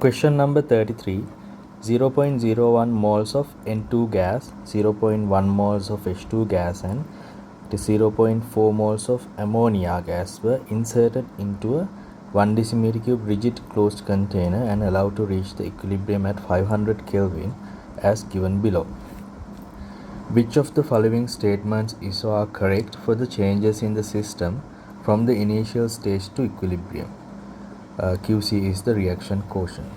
Question number 33. 0.01 moles of N2 gas, 0.1 moles of H2 gas and 0.4 moles of ammonia gas were inserted into a 1 decimeter cube rigid closed container and allowed to reach the equilibrium at 500 Kelvin as given below. Which of the following statements are correct for the changes in the system from the initial stage to equilibrium? QC is the reaction quotient.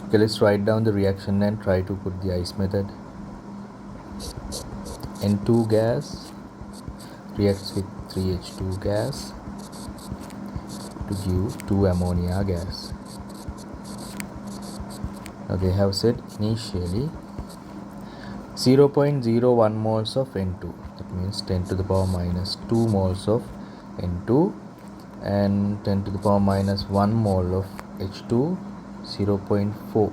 Okay, let's write down the reaction and try to put the ice method. N2 gas reacts with 3H2 gas to give 2 ammonia gas. Okay, I have said initially 0.01 moles of N2, that means 10 to the power minus 2 moles of N2 and 10 to the power minus 1 mole of H2, 0.4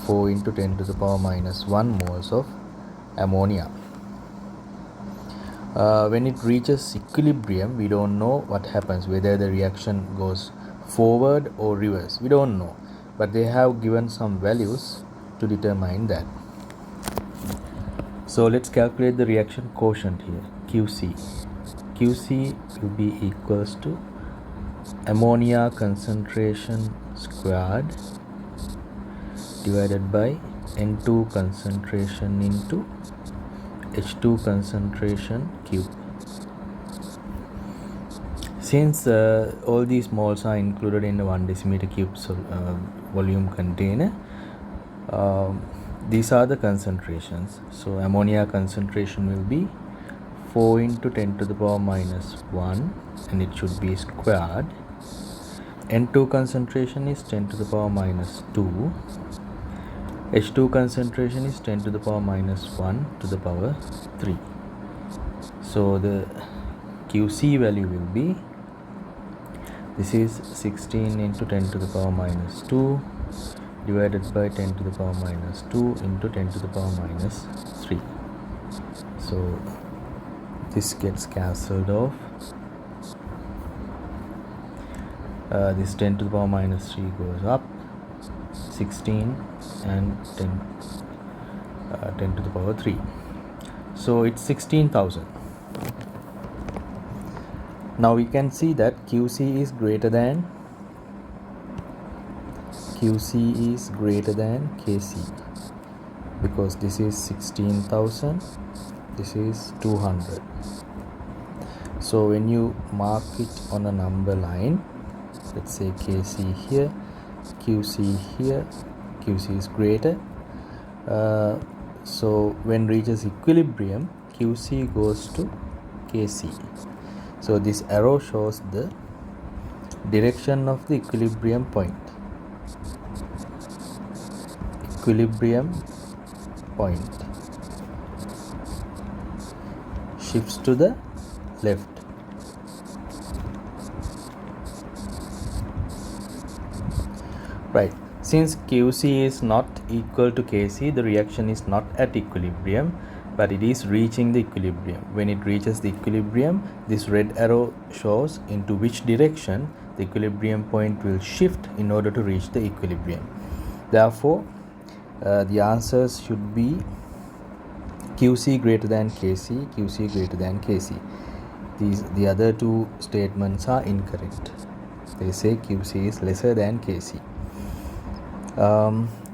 4 into 10 to the power minus 1 moles of ammonia. When it reaches equilibrium, we don't know what happens, whether the reaction goes forward or reverse. We don't know, but they have given some values to determine that. So let's calculate the reaction quotient here, QC. QC will be equals to ammonia concentration squared divided by N2 concentration into H2 concentration cube. Since all these moles are included in the 1 decimeter cube volume container, these are the concentrations. So ammonia concentration will be 4 into 10 to the power minus 1 and it should be squared. N2 concentration is 10 to the power minus 2. H2 concentration is 10 to the power minus 1 to the power 3. So the QC value will be, this is 16 into 10 to the power minus 2 divided by 10 to the power minus 2 into 10 to the power minus 3. So this gets cancelled off. This 10 to the power minus 3 goes up, 16 and 10 to the power 3. So it's 16,000. Now we can see that QC is greater than KC, because this is 16,000, this is 200. So when you mark it on a number line, let's say KC here, QC here, QC is greater. So when reaches equilibrium, QC goes to KC. So this arrow shows the direction of the equilibrium point. Equilibrium point shifts to the left. Right. Since QC is not equal to KC, the reaction is not at equilibrium, but it is reaching the equilibrium. When it reaches the equilibrium, this red arrow shows into which direction the equilibrium point will shift in order to reach the equilibrium. Therefore, the answers should be QC greater than KC, QC greater than KC. The other two statements are incorrect. They say QC is lesser than KC.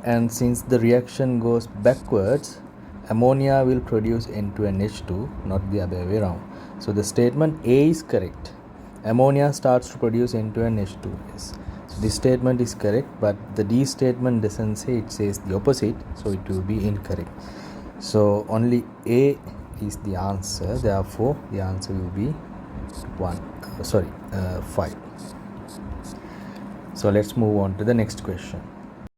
And since the reaction goes backwards, ammonia will produce N2 and H2, not the other way around. So the statement A is correct. Ammonia starts to produce N2 and H2. Yes. So this statement is correct, but the D statement doesn't say, it says the opposite, so it will be incorrect. So only A is the answer. Therefore, the answer will be 5. So let's move on to the next question.